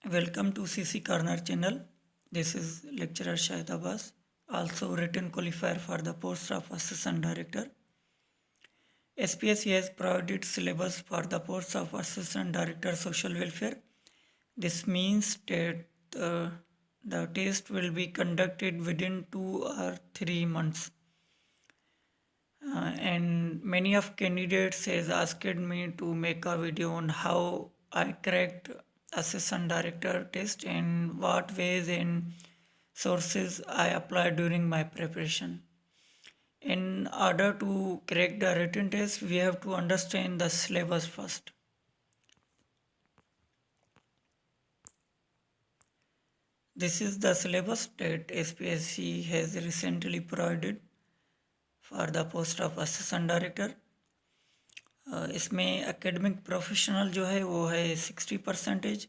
Welcome to CC Corner channel. This is lecturer Shahid Abbas, also written qualifier for the post of Assistant Director. SPSC has provided syllabus for the post of Assistant Director Social Welfare. This means that the test will be conducted within 2 or 3 months. And many of candidates has asked me to make a video on how I cracked assistant director test and what ways and sources I applied during my preparation. In order to crack the written test, we have to understand the syllabus first. This is the syllabus that SPSC has recently provided for the post of assistant director. इसमें academic professional जो है वो है 60%,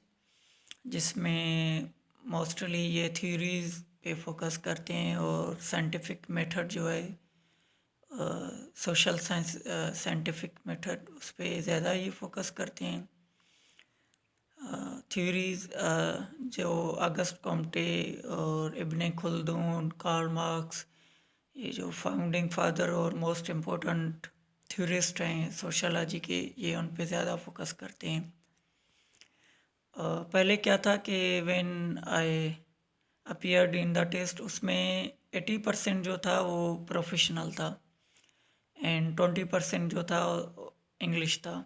जिसमें mostly ये theories पे focus करते हैं और साइंटिफिक मेथड जो है सोशल साइंस साइंटिफिक मेथड उस पर ज़्यादा ये फोकस करते हैं। थ्योरीज जो अगस्त कॉम्टे और इब्ने खुल्दून, कार्ल मार्क्स, ये जो फाउंडिंग फादर और मोस्ट इम्पोर्टेंट थ्योरिस्ट हैं सोशलॉजी के, ये उन पे ज़्यादा फोकस करते हैं। पहले क्या था कि when I appeared in the test, उसमें 80% जो था वो प्रोफेशनल था एंड 20% जो था इंग्लिश था।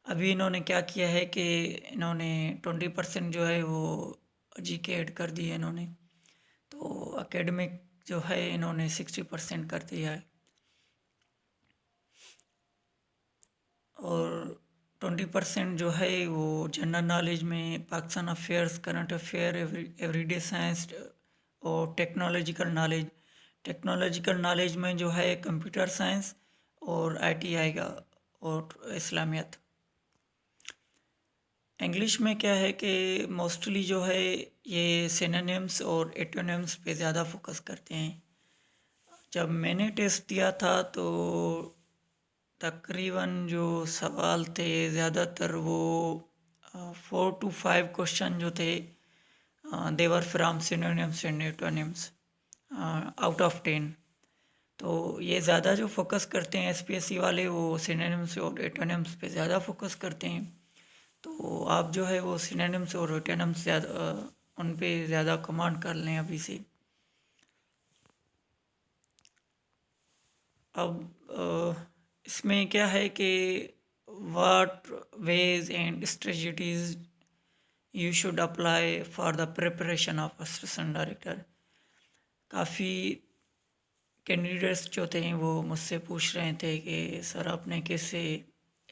अभी इन्होंने क्या किया है कि इन्होंने 20% जो है वो जीके ऐड कर दिया इन्होंने, तो एकेडमिक जो है इन्होंने 60% कर दिया है और 20% जो है वो जनरल नॉलेज में Pakistan affairs, current affair, everyday science और टेक्नोलॉजिकल नॉलेज में जो है कंप्यूटर साइंस और आईटी आएगा और इस्लामियत। इंग्लिश में क्या है कि मोस्टली जो है ये सिनोनिम्स और एटोनिम्स पे ज़्यादा फोकस करते हैं। जब मैंने टेस्ट दिया था तो तकरीबन जो सवाल थे ज़्यादातर वो 4 to 5 क्वेश्चन जो थे देवर from synonyms and antonyms out of 10। तो ये ज़्यादा जो फोकस करते हैं एसपीएससी वाले, वो सिनोनिम्स और एटोनिम्स पे ज़्यादा फोकस करते हैं। तो आप जो है वो सिनोनिम्स और एटोनिम्स ज़्यादा उन पे ज़्यादा कमांड कर लें अभी से। अब इसमें क्या है कि what ways and strategies you should apply for the preparation of assistant director. काफ़ी कैंडिडेट्स जो थे वो मुझसे पूछ रहे थे कि सर आपने कैसे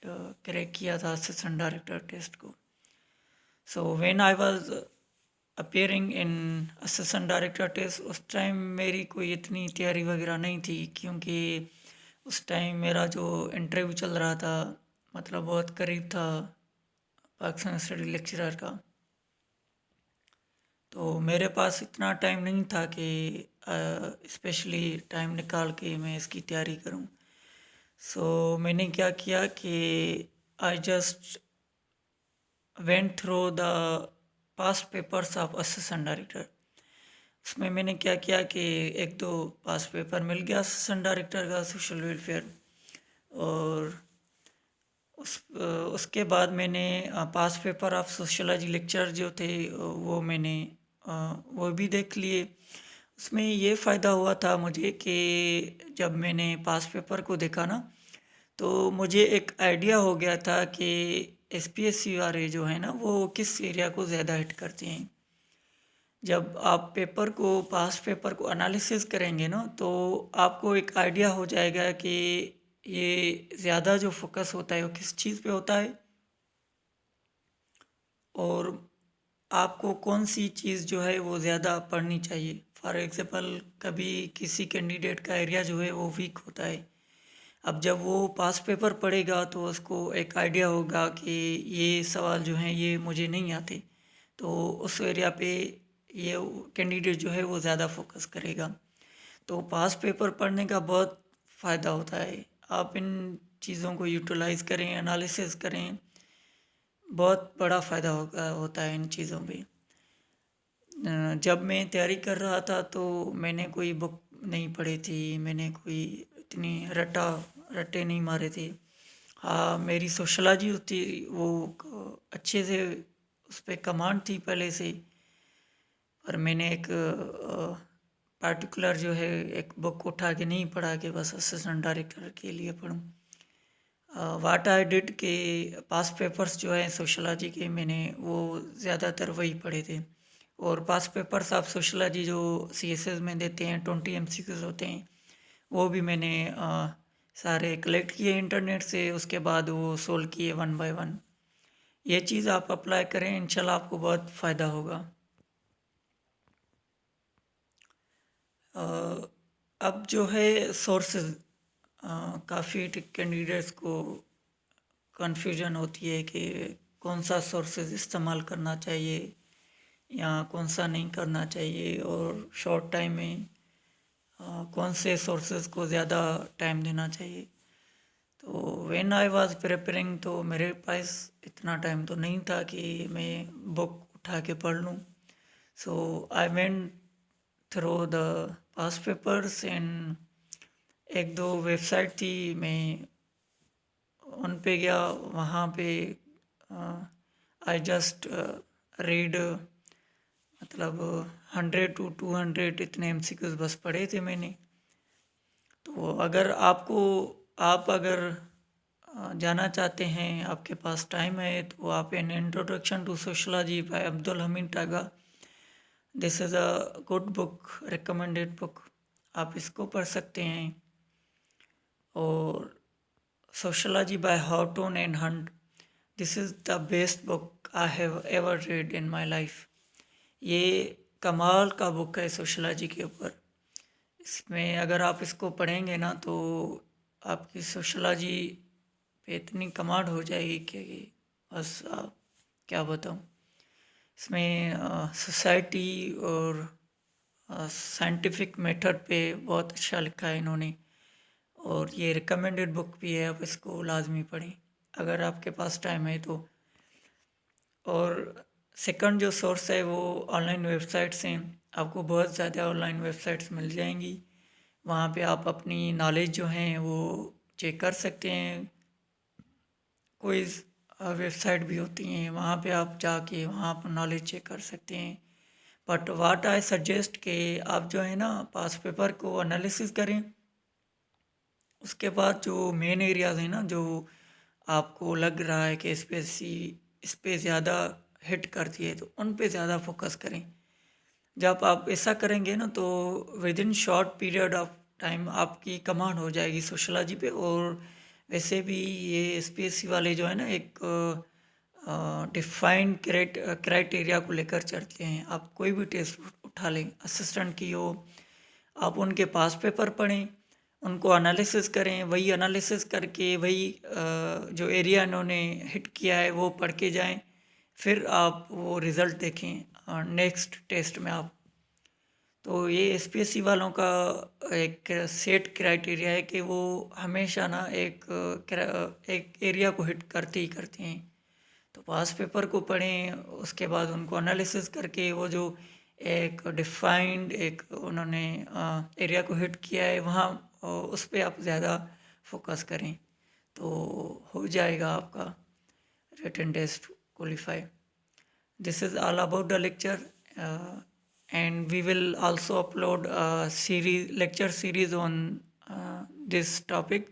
क्रैक किया था असिस्टेंट डायरेक्टर टेस्ट को। So when I was appearing in assistant director test, उस टाइम मेरी कोई इतनी तैयारी वगैरह नहीं थी, क्योंकि उस टाइम मेरा जो इंटरव्यू चल रहा था मतलब बहुत करीब था पाकिस्तान स्टडी लेक्चरर का, तो मेरे पास इतना टाइम नहीं था कि स्पेशली टाइम निकाल के मैं इसकी तैयारी करूं। सो मैंने क्या किया कि I just went through the past papers of assistant director. उसमें मैंने क्या किया कि एक दो पास पेपर मिल गया असिस्टेंट डायरेक्टर का सोशल वेलफेयर, और उसके बाद मैंने पास पेपर ऑफ सोशलॉजी लेक्चर जो थे वो मैंने वो भी देख लिए। उसमें ये फ़ायदा हुआ था मुझे कि जब मैंने पास पेपर को देखा ना, तो मुझे एक आइडिया हो गया था कि एसपीएससी वाले जो है ना वो किस एरिया को ज़्यादा हिट करते हैं। जब आप पेपर को पास पेपर को एनालिसिस करेंगे ना, तो आपको एक आइडिया हो जाएगा कि ये ज़्यादा जो फोकस होता है वो किस चीज़ पे होता है और आपको कौन सी चीज़ जो है वो ज़्यादा पढ़नी चाहिए। फॉर एग्ज़ाम्पल कभी किसी कैंडिडेट का एरिया जो है वो वीक होता है, अब जब वो पास पेपर पढ़ेगा तो उसको एक आइडिया होगा कि ये सवाल जो हैं ये मुझे नहीं आते, तो उस एरिया पे ये कैंडिडेट जो है वो ज़्यादा फोकस करेगा। तो पास पेपर पढ़ने का बहुत फ़ायदा होता है। आप इन चीज़ों को यूटिलाइज़ करें, एनालिसिस करें, बहुत बड़ा फ़ायदा होता है इन चीज़ों पे। जब मैं तैयारी कर रहा था तो मैंने कोई बुक नहीं पढ़ी थी, मैंने कोई इतनी रट्टे नहीं मारे थे। हाँ, मेरी सोशलॉजी होती वो अच्छे से उस पर कमांड थी पहले से। पर मैंने एक पार्टिकुलर जो है एक बुक उठा के नहीं पढ़ा कि बस असिस्टेंट डायरेक्टर के लिए पढूं। व्हाट आई डिड के पास्ट पेपर्स जो है सोशलॉजी के, मैंने वो ज़्यादातर वही पढ़े थे। और पास्ट पेपर्स आप सोशलॉजी जो सीएसएस में देते हैं 20 एमसीक्यूज होते हैं, वो भी मैंने सारे कलेक्ट किए इंटरनेट से। उसके बाद वो सोल्व किए वन बाय वन। ये चीज़ आप अप्लाई करें, इंशाल्लाह आपको बहुत फ़ायदा होगा। अब जो है सोर्सेज, काफ़ी कैंडिडेट्स को कन्फ्यूजन होती है कि कौन सा सोर्सेज इस्तेमाल करना चाहिए या कौन सा नहीं करना चाहिए, और शॉर्ट टाइम में कौन से सोर्सेज को ज़्यादा टाइम देना चाहिए। तो व्हेन आई वाज प्रिपेयरिंग तो मेरे पास इतना टाइम तो नहीं था कि मैं बुक उठा के पढ़ लूँ। So I went through the past papers and एक दो वेबसाइट थी, मैं उन पे गया। वहाँ पे आई जस्ट रीड, मतलब 100 to 200 इतने एमसीक्यूज बस पढ़े थे मैंने। तो अगर आप अगर जाना चाहते हैं, आपके पास टाइम है, तो आप an introduction to sociology by Abdul Hameed Taga, this is a good book, recommended book, आप इसको पढ़ सकते हैं। और sociology by Horton and Hunt, this is the best book I have ever read in my life. ये कमाल का बुक है सोशलॉजी के ऊपर। इसमें अगर आप इसको पढ़ेंगे ना तो आपकी सोशलॉजी पे इतनी कमांड हो जाएगी कि बस आप क्या बताऊँ। इसमें सोसाइटी और साइंटिफिक मेथड पे बहुत अच्छा लिखा है इन्होंने, और ये रिकमेंडेड बुक भी है, आप इसको लाजमी पढ़ें अगर आपके पास टाइम है तो। और सेकंड जो सोर्स है वो ऑनलाइन वेबसाइट्स हैं। आपको बहुत ज़्यादा ऑनलाइन वेबसाइट्स मिल जाएंगी, वहाँ पे आप अपनी नॉलेज जो हैं वो चेक कर सकते हैं। क्विज़ वेबसाइट भी होती हैं, वहाँ पे आप जाके वहाँ पर नॉलेज चेक कर सकते हैं। बट व्हाट आई सजेस्ट कि आप जो है ना पास पेपर को एनालिसिस करें, उसके बाद जो मेन एरियाज हैं ना जो आपको लग रहा है कि इस पे ज़्यादा हिट करती है, तो उन पे ज़्यादा फोकस करें। जब आप ऐसा करेंगे ना तो with in short period of time आपकी कमांड हो जाएगी सोशलॉजी पे। और वैसे भी ये एसपीएससी वाले जो है ना एक डिफाइंड क्राइटेरिया को लेकर चलते हैं। आप कोई भी टेस्ट उठा लें, असिस्टेंट की हो, आप उनके पास पेपर पढ़ें, उनको एनालिसिस करें, वही एनालिसिस करके वही जो एरिया इन्होंने हिट किया है वो पढ़ के जाएं, फिर आप वो रिज़ल्ट देखें नेक्स्ट टेस्ट में आप। तो ये एसपीएससी वालों का एक सेट क्राइटेरिया है कि वो हमेशा ना एक एरिया को हिट करते ही करते हैं। तो पास पेपर को पढ़ें, उसके बाद उनको एनालिसिस करके वो जो एक डिफाइंड एक उन्होंने एरिया को हिट किया है वहाँ उस पर आप ज़्यादा फोकस करें, तो हो जाएगा आपका written test qualify. This is all about the lecture, and we will also upload a lecture series on this topic.